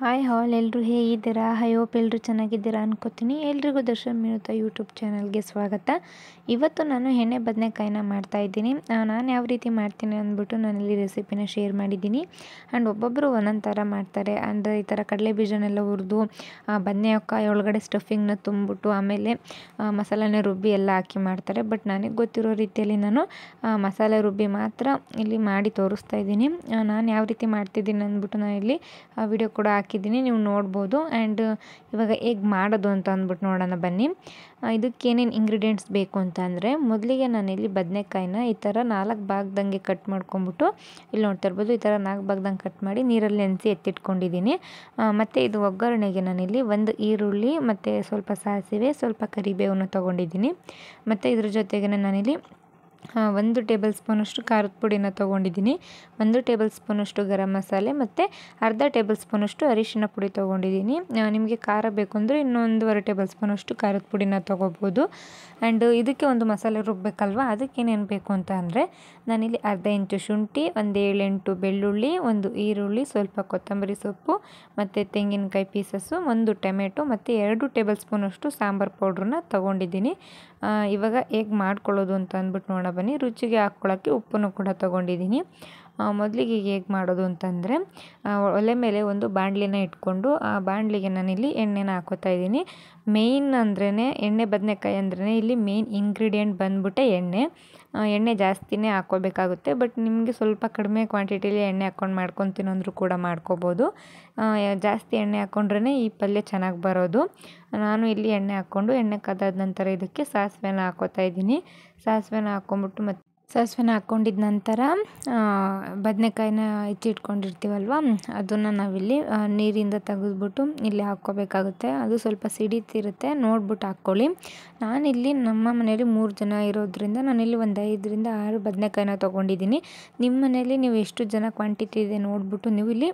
Hi ಹಾಲ್ ಎಲ್ಲರೂ ಹೇಗಿದ್ದೀರಾ? I hope ಎಲ್ಲರೂ ಚೆನ್ನಾಗಿದ್ದೀರಾ ಅನ್ಕೋತೀನಿ. ಎಲ್ರಿಗೂ ದರ್ಶನ್ ಮಿನುತಾ ಯೂಟ್ಯೂಬ್ ಚಾನಲ್ಗೆ ಸ್ವಾಗತ. ಇವತ್ತು ನಾನು ಎಣ್ಣೆ ಬದನೆಕಾಯಿನ ಮಾಡ್ತಾಯಿದ್ದೀನಿ. ನಾನು ಯಾವ ರೀತಿ ಮಾಡ್ತೀನಿ ಅಂದ್ಬಿಟ್ಟು ನಾನಿಲ್ಲಿ ರೆಸಿಪಿನ ಶೇರ್ ಮಾಡಿದ್ದೀನಿ. ಆ್ಯಂಡ್ ಒಬ್ಬೊಬ್ಬರು ಒಂದೊಂದು ಥರ ಮಾಡ್ತಾರೆ. ಅಂದರೆ ಈ ಥರ ಕಡಲೆ ಬೀಜನೆಲ್ಲ ಹುರಿದು ಬದನೆಕಾಯಿ ಒಳಗಡೆ ಸ್ಟಫಿಂಗ್ನ ತುಂಬಿಬಿಟ್ಟು ಆಮೇಲೆ ಮಸಾಲೆನ ರುಬ್ಬಿ ಎಲ್ಲ ಹಾಕಿ ಮಾಡ್ತಾರೆ. ಬಟ್ ನನಗೆ ಗೊತ್ತಿರೋ ರೀತಿಯಲ್ಲಿ ನಾನು ಮಸಾಲೆ ರುಬ್ಬಿ ಮಾತ್ರ ಇಲ್ಲಿ ಮಾಡಿ ತೋರಿಸ್ತಾ ಇದ್ದೀನಿ. ನಾನು ಯಾವ ರೀತಿ ಮಾಡ್ತಿದ್ದೀನಿ ಅಂದ್ಬಿಟ್ಟು ನಾನು ಇಲ್ಲಿ ವಿಡಿಯೋ ಕೂಡ ಹಾಕಿದ್ದೀನಿ, ನೀವು ನೋಡ್ಬೋದು. ಆ್ಯಂಡ್ ಇವಾಗ ಹೇಗೆ ಮಾಡೋದು ಅಂತ ಅಂದ್ಬಿಟ್ಟು ನೋಡೋಣ ಬನ್ನಿ. ಇದಕ್ಕೆ ಏನೇನು ಇಂಗ್ರೀಡಿಯೆಂಟ್ಸ್ ಬೇಕು ಅಂತ ಅಂದರೆ, ಮೊದಲಿಗೆ ನಾನಿಲ್ಲಿ ಬದನೆಕಾಯಿನ ಈ ಥರ 4 ಭಾಗದಂಗೆ ಕಟ್ ಮಾಡ್ಕೊಂಬಿಟ್ಟು ಇಲ್ಲಿ ನೋಡ್ತಾ ಇರ್ಬೋದು. ಈ ಥರ 4 ಭಾಗದಂಗೆ ಕಟ್ ಮಾಡಿ ನೀರಲ್ಲಿ ನೆನೆಸಿ ಎತ್ತಿಟ್ಕೊಂಡಿದ್ದೀನಿ. ಮತ್ತು ಇದು ಒಗ್ಗರಣೆಗೆ ನಾನಿಲ್ಲಿ ಒಂದು ಈರುಳ್ಳಿ ಮತ್ತು ಸ್ವಲ್ಪ ಸಾಸಿವೆ, ಸ್ವಲ್ಪ ಕರಿಬೇವನ್ನು ತೊಗೊಂಡಿದ್ದೀನಿ. ಮತ್ತು ಇದ್ರ ಜೊತೆಗೆ ನಾನಿಲ್ಲಿ 1 ಟೇಬಲ್ ಸ್ಪೂನಷ್ಟು ಖಾರದ ಪುಡಿನ ತೊಗೊಂಡಿದ್ದೀನಿ, 1 ಟೇಬಲ್ ಸ್ಪೂನಷ್ಟು ಗರಂ ಮಸಾಲೆ ಮತ್ತು ಅರ್ಧ ಟೇಬಲ್ ಸ್ಪೂನಷ್ಟು ಅರಿಶಿನ ಪುಡಿ ತೊಗೊಂಡಿದ್ದೀನಿ. ನಿಮಗೆ ಖಾರ ಬೇಕು ಅಂದರೆ ಇನ್ನೂ 1.5 ಟೇಬಲ್ ಸ್ಪೂನಷ್ಟು ಖಾರದ ಪುಡಿನ ತೊಗೋಬೋದು. ಆ್ಯಂಡ್ ಇದಕ್ಕೆ ಒಂದು ಮಸಾಲೆ ರುಬ್ಬಬೇಕಲ್ವ, ಅದಕ್ಕೇನೇನು ಬೇಕು ಅಂತ ಅಂದರೆ, ನಾನಿಲ್ಲಿ ಅರ್ಧ ಇಂಚು ಶುಂಠಿ, ಒಂದು 7-8 ಬೆಳ್ಳುಳ್ಳಿ, 1 ಈರುಳ್ಳಿ, ಸ್ವಲ್ಪ ಕೊತ್ತಂಬರಿ ಸೊಪ್ಪು ಮತ್ತು ತೆಂಗಿನಕಾಯಿ ಪೀಸಸ್ಸು, 1 ಟೊಮೆಟೊ ಮತ್ತು 2 ಟೇಬಲ್ ಸ್ಪೂನಷ್ಟು ಸಾಂಬಾರು ಪೌಡ್ರನ್ನ ತೊಗೊಂಡಿದ್ದೀನಿ. ಇವಾಗ ಹೇಗೆ ಮಾಡ್ಕೊಳ್ಳೋದು ಅಂತ ಅಂದ್ಬಿಟ್ಟು ನೋಡೋಣ ಬನ್ನಿ. ರುಚಿಗೆ ಹಾಕ್ಕೊಳ್ಳೋಕ್ಕೆ ಉಪ್ಪನ್ನು ಕೂಡ ತೊಗೊಂಡಿದ್ದೀನಿ. ಮೊದಲಿಗೆ ಹೇಗೆ ಮಾಡೋದು ಅಂತಂದರೆ, ಒಲೆ ಮೇಲೆ ಒಂದು ಬಾಣಲಿನ ಇಟ್ಕೊಂಡು ಆ ಬಾಣಲಿಗೆ ನಾನಿಲ್ಲಿ ಎಣ್ಣೆನ ಹಾಕೋತಾ ಇದ್ದೀನಿ. ಮೇಯ್ನ್ ಅಂದ್ರೇ ಎಣ್ಣೆ ಬದನೆಕಾಯಿ ಅಂದ್ರೇ ಇಲ್ಲಿ ಮೇಯ್ನ್ ಇಂಗ್ರೀಡಿಯೆಂಟ್ ಬಂದ್ಬಿಟ್ಟೆ ಎಣ್ಣೆ ಜಾಸ್ತಿನೇ ಹಾಕ್ಕೋಬೇಕಾಗುತ್ತೆ. ಬಟ್ ನಿಮಗೆ ಸ್ವಲ್ಪ ಕಡಿಮೆ ಕ್ವಾಂಟಿಟಿಲಿ ಎಣ್ಣೆ ಹಾಕ್ಕೊಂಡು ಮಾಡ್ಕೊತೀನೋ ಅಂದರೂ ಕೂಡ ಮಾಡ್ಕೋಬೋದು. ಜಾಸ್ತಿ ಎಣ್ಣೆ ಹಾಕ್ಕೊಂಡ್ರೇ ಈ ಪಲ್ಯ ಚೆನ್ನಾಗಿ ಬರೋದು. ನಾನು ಇಲ್ಲಿ ಎಣ್ಣೆ ಹಾಕ್ಕೊಂಡು ಎಣ್ಣೆ ಕಾದಾದ ನಂತರ ಇದಕ್ಕೆ ಸಾಸಿವೆನ ಹಾಕೋತಾ ಇದ್ದೀನಿ. ಸಾಸಿವೆನ ಹಾಕ್ಕೊಂಬಿಟ್ಟು ಮತ್ತು ಸಾಸಿವೆನ ಹಾಕ್ಕೊಂಡಿದ್ದ ನಂತರ ಬದನೆಕಾಯಿನ ಹೆಚ್ಚಿಟ್ಕೊಂಡಿರ್ತೀವಲ್ವ, ಅದನ್ನು ನಾವಿಲ್ಲಿ ನೀರಿಂದ ತೆಗೆದ್ಬಿಟ್ಟು ಇಲ್ಲಿ ಹಾಕ್ಕೋಬೇಕಾಗುತ್ತೆ. ಅದು ಸ್ವಲ್ಪ ಸಿಡಿತಿರುತ್ತೆ, ನೋಡ್ಬಿಟ್ಟು ಹಾಕ್ಕೊಳ್ಳಿ. ನಾನಿಲ್ಲಿ ನಮ್ಮ ಮನೇಲಿ 3 ಜನ ಇರೋದ್ರಿಂದ ನಾನಿಲ್ಲಿ ಒಂದು 5-6 ಬದನೆಕಾಯಿನ ತೊಗೊಂಡಿದ್ದೀನಿ. ನಿಮ್ಮ ಮನೇಲಿ ನೀವು ಎಷ್ಟು ಜನ ಕ್ವಾಂಟಿಟಿ ಇದೆ ನೋಡಿಬಿಟ್ಟು ನೀವು ಇಲ್ಲಿ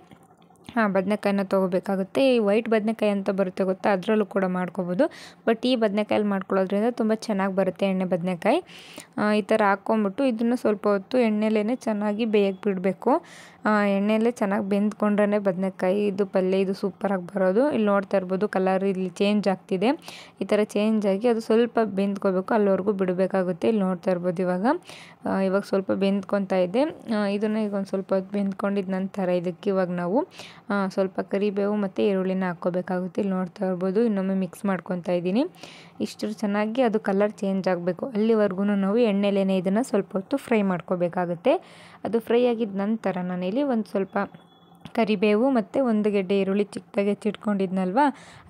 ಬದನೆಕಾಯಿನ ತೊಗೋಬೇಕಾಗುತ್ತೆ. ಈ ವೈಟ್ ಬದನೆಕಾಯಿ ಅಂತ ಬರುತ್ತೆ ಗೊತ್ತಾ, ಅದರಲ್ಲೂ ಕೂಡ ಮಾಡ್ಕೋಬೋದು. ಬಟ್ ಈ ಬದನೆಕಾಯಲ್ಲಿ ಮಾಡ್ಕೊಳ್ಳೋದ್ರಿಂದ ತುಂಬ ಚೆನ್ನಾಗಿ ಬರುತ್ತೆ ಎಣ್ಣೆ ಬದನೆಕಾಯಿ. ಈ ಥರ ಹಾಕ್ಕೊಂಬಿಟ್ಟು ಇದನ್ನು ಸ್ವಲ್ಪ ಹೊತ್ತು ಎಣ್ಣೆಲೇ ಚೆನ್ನಾಗಿ ಬೇಯಕ್ಕೆ ಬಿಡಬೇಕು. ಎಣ್ಣೆಯಲ್ಲೇ ಚೆನ್ನಾಗಿ ಬೆಂದ್ಕೊಂಡ್ರೆ ಬದನೆಕಾಯಿ ಇದು ಪಲ್ಯ ಇದು ಸೂಪರಾಗಿ ಬರೋದು. ಇಲ್ಲಿ ನೋಡ್ತಾ ಇರ್ಬೋದು ಕಲರ್ ಇಲ್ಲಿ ಚೇಂಜ್ ಆಗ್ತಿದೆ. ಈ ಥರ ಚೇಂಜ್ ಆಗಿ ಅದು ಸ್ವಲ್ಪ ಬೆಂದ್ಕೋಬೇಕು, ಅಲ್ಲಿವರೆಗೂ ಬಿಡಬೇಕಾಗುತ್ತೆ. ಇಲ್ಲಿ ನೋಡ್ತಾ ಇರ್ಬೋದು ಇವಾಗ ಸ್ವಲ್ಪ ಬೆಂದ್ಕೊತಾ ಇದೆ. ಇದನ್ನು ಈಗ ಒಂದು ಸ್ವಲ್ಪ ಹೊತ್ತು ಬೆಂದ್ಕೊಂಡಿದ್ದ ನಂತರ ಇದಕ್ಕೆ ಇವಾಗ ನಾವು ಸ್ವಲ್ಪ ಕರಿಬೇವು ಮತ್ತು ಈರುಳ್ಳಿನ ಹಾಕ್ಕೋಬೇಕಾಗುತ್ತೆ. ಇಲ್ಲಿ ನೋಡ್ತಾ ಇರ್ಬೋದು ಇನ್ನೊಮ್ಮೆ ಮಿಕ್ಸ್ ಮಾಡ್ಕೊತಾ ಇದ್ದೀನಿ. ಇಷ್ಟು ಚೆನ್ನಾಗಿ ಅದು ಕಲರ್ ಚೇಂಜ್ ಆಗಬೇಕು, ಅಲ್ಲಿವರೆಗೂ ನಾವು ಎಣ್ಣೆಲೇ ಇದನ್ನು ಸ್ವಲ್ಪ ಹೊತ್ತು ಫ್ರೈ ಮಾಡ್ಕೋಬೇಕಾಗುತ್ತೆ. ಅದು ಫ್ರೈ ಆಗಿದ್ದ ನಂತರ ನಾನಿಲ್ಲಿ ಒಂದು ಸ್ವಲ್ಪ ಕರಿಬೇವು ಮತ್ತು 1 ಗೆಡ್ಡೆ ಈರುಳ್ಳಿ ಚಿಕ್ಕದಾಗಿ ಹೆಚ್ಚಿಟ್ಕೊಂಡಿದ್ನಲ್ವ,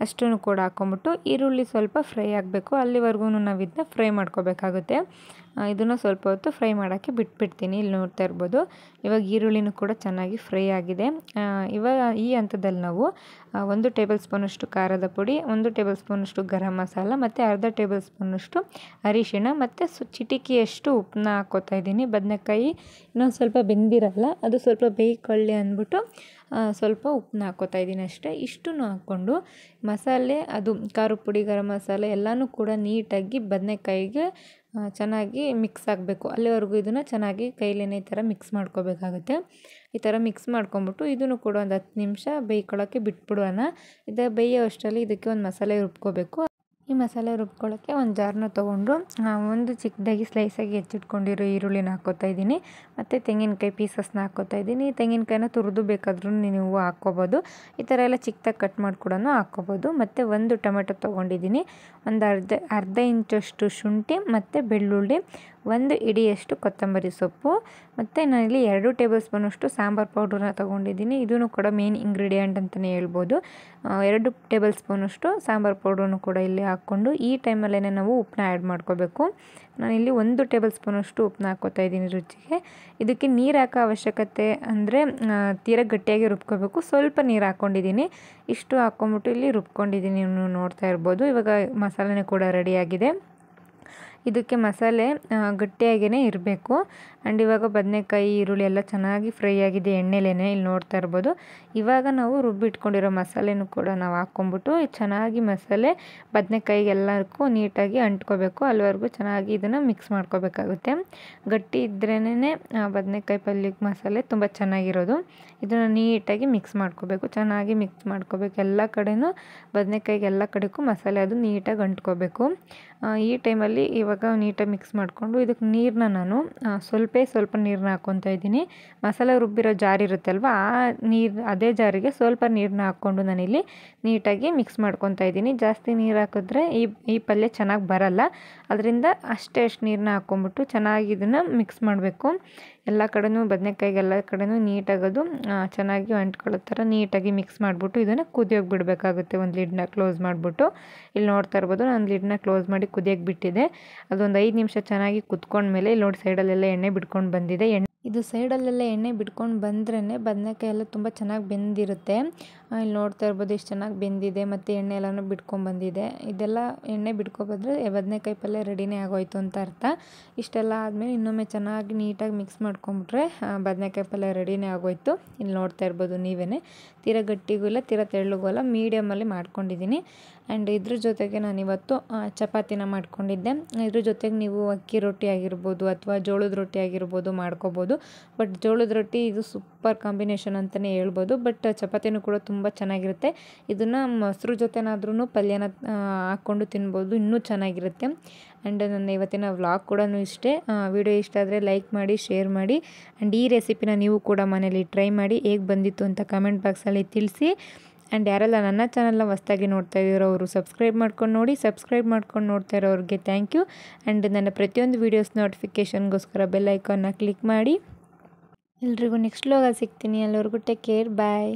ಅಷ್ಟನ್ನು ಕೂಡ ಹಾಕ್ಕೊಂಬಿಟ್ಟು ಈರುಳ್ಳಿ ಸ್ವಲ್ಪ ಫ್ರೈ ಆಗಬೇಕು, ಅಲ್ಲಿವರೆಗೂ ನಾವು ಇದನ್ನ ಫ್ರೈ ಮಾಡ್ಕೋಬೇಕಾಗುತ್ತೆ. ಇದನ್ನು ಸ್ವಲ್ಪ ಹೊತ್ತು ಫ್ರೈ ಮಾಡೋಕ್ಕೆ ಬಿಟ್ಬಿಡ್ತೀನಿ. ಇಲ್ಲಿ ನೋಡ್ತಾ ಇರ್ಬೋದು ಇವಾಗ ಈರುಳ್ಳಿನೂ ಕೂಡ ಚೆನ್ನಾಗಿ ಫ್ರೈ ಆಗಿದೆ. ಇವಾಗ ಈ ಹಂತದಲ್ಲಿ ನಾವು 1 ಟೇಬಲ್ ಸ್ಪೂನಷ್ಟು ಖಾರದ ಪುಡಿ, 1 ಟೇಬಲ್ ಸ್ಪೂನಷ್ಟು ಗರಂ ಮಸಾಲ ಮತ್ತು ಅರ್ಧ ಟೇಬಲ್ ಸ್ಪೂನಷ್ಟು ಅರಿಶಿಣ ಮತ್ತು ಚಿಟಿಕೆಯಷ್ಟು ಉಪ್ಪನ್ನ ಹಾಕ್ಕೋತಾ ಇದ್ದೀನಿ. ಬದನೆಕಾಯಿ ಇನ್ನೊಂದು ಸ್ವಲ್ಪ ಬೆಂದಿರಲ್ಲ, ಅದು ಸ್ವಲ್ಪ ಬೇಯ್ಕೊಳ್ಳಿ ಅಂದ್ಬಿಟ್ಟು ಸ್ವಲ್ಪ ಉಪ್ಪನ್ನ ಹಾಕ್ಕೋತಾ ಇದ್ದೀನಿ ಅಷ್ಟೇ. ಇಷ್ಟನ್ನು ಹಾಕ್ಕೊಂಡು ಮಸಾಲೆ ಅದು ಖಾರದ ಪುಡಿ ಗರಂ ಮಸಾಲೆ ಎಲ್ಲನೂ ಕೂಡ ನೀಟಾಗಿ ಬದನೆಕಾಯಿಗೆ ಚೆನ್ನಾಗಿ ಮಿಕ್ಸ್ ಆಗಬೇಕು. ಅಲ್ಲಿವರೆಗೂ ಇದನ್ನು ಚೆನ್ನಾಗಿ ಕೈಲೇ ಈ ಥರ ಮಿಕ್ಸ್ ಮಾಡ್ಕೋಬೇಕಾಗುತ್ತೆ. ಈ ಥರ ಮಿಕ್ಸ್ ಮಾಡ್ಕೊಂಬಿಟ್ಟು ಇದನ್ನು ಕೂಡ ಒಂದು 10 ನಿಮಿಷ ಬೇಯ್ಕೊಳ್ಳೋಕ್ಕೆ ಬಿಟ್ಬಿಡೋಣ. ಇದು ಬೇಯೋ ಅಷ್ಟರಲ್ಲಿ ಇದಕ್ಕೆ ಒಂದು ಮಸಾಲೆ ರುಬ್ಕೋಬೇಕು. ಈ ಮಸಾಲೆ ರುಬ್ಕೊಳ್ಳೋಕ್ಕೆ ಒಂದು ಜಾರನ್ನ ತೊಗೊಂಡು ಒಂದು ಚಿಕ್ಕದಾಗಿ ಸ್ಲೈಸಾಗಿ ಹೆಚ್ಚಿಟ್ಕೊಂಡಿರೋ ಈರುಳ್ಳಿನ ಹಾಕ್ಕೋತಾ ಇದ್ದೀನಿ ಮತ್ತು ತೆಂಗಿನಕಾಯಿ ಪೀಸಸ್ನ ಹಾಕ್ಕೋತಾ ಇದ್ದೀನಿ. ತೆಂಗಿನಕಾಯಿನ ತುರಿದು ಬೇಕಾದ್ರೂ ನೀವು ಹಾಕ್ಕೋಬೋದು. ಈ ಥರ ಎಲ್ಲ ಚಿಕ್ಕದಾಗಿ ಕಟ್ ಮಾಡಿ ಕೂಡ ಹಾಕ್ಕೋಬೋದು. ಮತ್ತು 1 ಟೊಮೆಟೊ ತೊಗೊಂಡಿದ್ದೀನಿ, ಒಂದು ಅರ್ಧ ಇಂಚಷ್ಟು ಶುಂಠಿ ಮತ್ತು ಬೆಳ್ಳುಳ್ಳಿ, 1 ಹಿಡಿಯಷ್ಟು ಕೊತ್ತಂಬರಿ ಸೊಪ್ಪು ಮತ್ತು ನಾನಿಲ್ಲಿ 2 ಟೇಬಲ್ ಸ್ಪೂನಷ್ಟು ಸಾಂಬಾರು ಪೌಡ್ರನ್ನ ತೊಗೊಂಡಿದ್ದೀನಿ. ಇದೂ ಕೂಡ ಮೇನ್ ಇಂಗ್ರೀಡಿಯೆಂಟ್ ಅಂತಲೇ ಹೇಳ್ಬೋದು. 2 ಟೇಬಲ್ ಸ್ಪೂನಷ್ಟು ಸಾಂಬಾರು ಪೌಡ್ರನ್ನು ಕೂಡ ಇಲ್ಲಿ ಹಾಕ್ಕೊಂಡು ಈ ಟೈಮಲ್ಲೇ ನಾವು ಉಪ್ಪನ್ನ ಆ್ಯಡ್ ಮಾಡ್ಕೋಬೇಕು. ನಾನಿಲ್ಲಿ 1 ಟೇಬಲ್ ಸ್ಪೂನಷ್ಟು ಉಪ್ಪನ್ನ ಹಾಕ್ಕೋತಾ ಇದ್ದೀನಿ ರುಚಿಗೆ. ಇದಕ್ಕೆ ನೀರು ಹಾಕೋ ಅವಶ್ಯಕತೆ ಅಂದರೆ ತೀರಾ ಗಟ್ಟಿಯಾಗಿ ರುಬ್ಕೋಬೇಕು, ಸ್ವಲ್ಪ ನೀರು ಹಾಕ್ಕೊಂಡಿದ್ದೀನಿ. ಇಷ್ಟು ಹಾಕ್ಕೊಂಬಿಟ್ಟು ಇಲ್ಲಿ ರುಬ್ಕೊಂಡಿದ್ದೀನಿ, ನೀವು ನೋಡ್ತಾ ಇರ್ಬೋದು. ಇವಾಗ ಮಸಾಲೆನೇ ಕೂಡ ರೆಡಿಯಾಗಿದೆ. ಇದಕ್ಕೆ ಮಸಾಲೆ ಗಟ್ಟಿಯಾಗೇ ಇರಬೇಕು. ಆ್ಯಂಡ್ ಇವಾಗ ಬದನೆಕಾಯಿ ಈರುಳ್ಳಿ ಎಲ್ಲ ಚೆನ್ನಾಗಿ ಫ್ರೈ ಆಗಿದೆ ಎಣ್ಣೆಲೇ, ಇಲ್ಲಿ ನೋಡ್ತಾ ಇರ್ಬೋದು. ಇವಾಗ ನಾವು ರುಬ್ಬಿಟ್ಕೊಂಡಿರೋ ಮಸಾಲೆನೂ ಕೂಡ ನಾವು ಹಾಕ್ಕೊಂಬಿಟ್ಟು ಚೆನ್ನಾಗಿ ಮಸಾಲೆ ಬದನೆಕಾಯಿಗೆ ಎಲ್ಲದಕ್ಕೂ ನೀಟಾಗಿ ಅಂಟ್ಕೋಬೇಕು. ಅಲ್ಲಿವರೆಗೂ ಚೆನ್ನಾಗಿ ಇದನ್ನು ಮಿಕ್ಸ್ ಮಾಡ್ಕೋಬೇಕಾಗುತ್ತೆ. ಗಟ್ಟಿ ಇದ್ರೇ ಬದನೆಕಾಯಿ ಪಲ್ಯಕ್ಕೆ ಮಸಾಲೆ ತುಂಬ ಚೆನ್ನಾಗಿರೋದು. ಇದನ್ನು ನೀಟಾಗಿ ಮಿಕ್ಸ್ ಮಾಡ್ಕೋಬೇಕು, ಚೆನ್ನಾಗಿ ಮಿಕ್ಸ್ ಮಾಡ್ಕೋಬೇಕು. ಎಲ್ಲ ಕಡೆನೂ ಬದನೆಕಾಯಿಗೆ ಎಲ್ಲ ಕಡೆಗೂ ಮಸಾಲೆ ಅದು ನೀಟಾಗಿ ಅಂಟ್ಕೋಬೇಕು. ಈ ಟೈಮಲ್ಲಿ ಇವಾಗ ನೀಟಾಗಿ ಮಿಕ್ಸ್ ಮಾಡಿಕೊಂಡು ಇದಕ್ಕೆ ನೀರನ್ನ ನಾನು ಸ್ವಲ್ಪ ನೀರನ್ನ ಹಾಕ್ಕೊತಾ ಇದ್ದೀನಿ. ಮಸಾಲೆ ರುಬ್ಬಿರೋ ಜಾರ್ ಇರುತ್ತೆ ಅಲ್ವಾ, ಅದೇ ಜಾರಿಗೆ ಸ್ವಲ್ಪ ನೀರನ್ನ ಹಾಕ್ಕೊಂಡು ನಾನಿಲ್ಲಿ ನೀಟಾಗಿ ಮಿಕ್ಸ್ ಮಾಡ್ಕೊತಾ ಇದ್ದೀನಿ. ಜಾಸ್ತಿ ನೀರು ಹಾಕಿದ್ರೆ ಈ ಪಲ್ಯ ಚೆನ್ನಾಗಿ ಬರಲ್ಲ. ಅದರಿಂದ ಅಷ್ಟು ನೀರನ್ನ ಹಾಕ್ಕೊಂಬಿಟ್ಟು ಚೆನ್ನಾಗಿ ಇದನ್ನು ಮಿಕ್ಸ್ ಮಾಡಬೇಕು. ಎಲ್ಲ ಕಡೆನೂ ಬದನೆಕಾಯಿಗೆ ಎಲ್ಲ ಕಡೆನೂ ನೀಟಾಗದು ಚೆನ್ನಾಗಿ ಅಂಟ್ಕೊಳ್ಳೋ ಥರ ನೀಟಾಗಿ ಮಿಕ್ಸ್ ಮಾಡಿಬಿಟ್ಟು ಇದನ್ನು ಕುದಿಯೋಕೆ ಬಿಡಬೇಕಾಗುತ್ತೆ. ಒಂದು ಲಿಡ್ನ ಕ್ಲೋಸ್ ಮಾಡಿಬಿಟ್ಟು ಇಲ್ಲಿ ನೋಡ್ತಾ ಇರ್ಬೋದು, ನಾನು ಲಿಡ್ನ ಕ್ಲೋಸ್ ಮಾಡಿ ಕುದಿಯೋಕೆ ಬಿಟ್ಟಿದ್ದೆ. ಅದೊಂದು 5 ನಿಮಿಷ ಚೆನ್ನಾಗಿ ಕುದ್ಕೊಂಡ್ಮೇಲೆ ಇಲ್ಲಿ ನೋಡಿ ಸೈಡಲ್ಲೆಲ್ಲ ಎಣ್ಣೆ ಬಿಟ್ಕೊಂಡು ಬಂದಿದೆ. ಇದು ಸೈಡಲ್ಲೆಲ್ಲ ಎಣ್ಣೆ ಬಿಟ್ಕೊಂಡು ಬಂದ್ರೇ ಬದನೆಕಾಯಿ ಎಲ್ಲ ತುಂಬ ಚೆನ್ನಾಗಿ ಬೆಂದಿರುತ್ತೆ. ಇಲ್ಲಿ ನೋಡ್ತಾ ಇರ್ಬೋದು ಎಷ್ಟು ಚೆನ್ನಾಗಿ ಬೆಂದಿದೆ ಮತ್ತು ಎಣ್ಣೆ ಎಲ್ಲನೂ ಬಿಟ್ಕೊಂಡು ಬಂದಿದೆ. ಇದೆಲ್ಲ ಎಣ್ಣೆ ಬಿಟ್ಕೊಬಂದರೆ ಬದನೆಕಾಯಿ ಪಲ್ಯ ರೆಡಿನೇ ಆಗೋಯ್ತು ಅಂತ ಅರ್ಥ. ಇಷ್ಟೆಲ್ಲ ಆದಮೇಲೆ ಇನ್ನೊಮ್ಮೆ ಚೆನ್ನಾಗಿ ನೀಟಾಗಿ ಮಿಕ್ಸ್ ಮಾಡ್ಕೊಂಬಿಟ್ರೆ ಬದನೆಕಾಯಿ ಪಲ್ಯ ರೆಡಿನೇ ಆಗೋಯ್ತು. ಇಲ್ಲಿ ನೋಡ್ತಾ ಇರ್ಬೋದು ನೀವೇ, ತೀರಾ ಗಟ್ಟಿಗೂ ಇಲ್ಲ ತೀರಾ ತೆಳ್ಳಗೂ ಇಲ್ಲ, ಮೀಡಿಯಮಲ್ಲಿ ಮಾಡ್ಕೊಂಡಿದ್ದೀನಿ. ಆ್ಯಂಡ್ ಇದ್ರ ಜೊತೆಗೆ ನಾನಿವತ್ತು ಚಪಾತಿನ ಮಾಡ್ಕೊಂಡಿದ್ದೆ. ಇದ್ರ ಜೊತೆಗೆ ನೀವು ಅಕ್ಕಿ ರೊಟ್ಟಿ ಆಗಿರ್ಬೋದು ಅಥವಾ ಜೋಳದ ರೊಟ್ಟಿ ಆಗಿರ್ಬೋದು ಮಾಡ್ಕೋಬೋದು. ಬಟ್ ಜೋಳದ ರೊಟ್ಟಿ ಇದು ಸೂಪರ್ ಕಾಂಬಿನೇಷನ್ ಅಂತಲೇ ಹೇಳ್ಬೋದು. ಬಟ್ ಚಪಾತಿನೂ ಕೂಡ ತುಂಬ ಚೆನ್ನಾಗಿರುತ್ತೆ. ಇದನ್ನು ಮೊಸರು ಜೊತೆನಾದ್ರೂ ಪಲ್ಯನ ಹಾಕ್ಕೊಂಡು ತಿನ್ಬೋದು, ಇನ್ನೂ ಚೆನ್ನಾಗಿರುತ್ತೆ. ಆ್ಯಂಡ್ ನನ್ನ ಇವತ್ತಿನ ವ್ಲಾಗ್ ಕೂಡ ಇಷ್ಟೇ. ವಿಡಿಯೋ ಇಷ್ಟ ಆದರೆ ಲೈಕ್ ಮಾಡಿ, ಶೇರ್ ಮಾಡಿ. ಆ್ಯಂಡ್ ಈ ರೆಸಿಪಿನ ನೀವು ಕೂಡ ಮನೇಲಿ ಟ್ರೈ ಮಾಡಿ ಹೇಗೆ ಬಂದಿತ್ತು ಅಂತ ಕಮೆಂಟ್ ಬಾಕ್ಸಲ್ಲಿ ತಿಳಿಸಿ. ಆ್ಯಂಡ್ ಯಾರೆಲ್ಲ ನನ್ನ ಚಾನಲ್ನ ಹೊಸ್ದಾಗಿ ನೋಡ್ತಾ ಇದ್ದೀರೋ ಅವರು ಸಬ್ಸ್ಕ್ರೈಬ್ ಮಾಡ್ಕೊಂಡು ನೋಡಿ. ಸಬ್ಸ್ಕ್ರೈಬ್ ಮಾಡ್ಕೊಂಡು ನೋಡ್ತಾ ಇರೋರಿಗೆ ಥ್ಯಾಂಕ್ ಯು. ಆ್ಯಂಡ್ ನನ್ನ ಪ್ರತಿಯೊಂದು ವೀಡಿಯೋಸ್ ನೋಟಿಫಿಕೇಷನ್ಗೋಸ್ಕರ ಬೆಲ್ ಐಕಾನ್ನ ಕ್ಲಿಕ್ ಮಾಡಿ. ಎಲ್ರಿಗೂ ನೆಕ್ಸ್ಟ್ ವ್ಲಾಗಲ್ಲಿ ಸಿಗ್ತೀನಿ. ಅಲ್ಲಿವರೆಗೂ ಟೇಕ್ ಕೇರ್, ಬಾಯ್.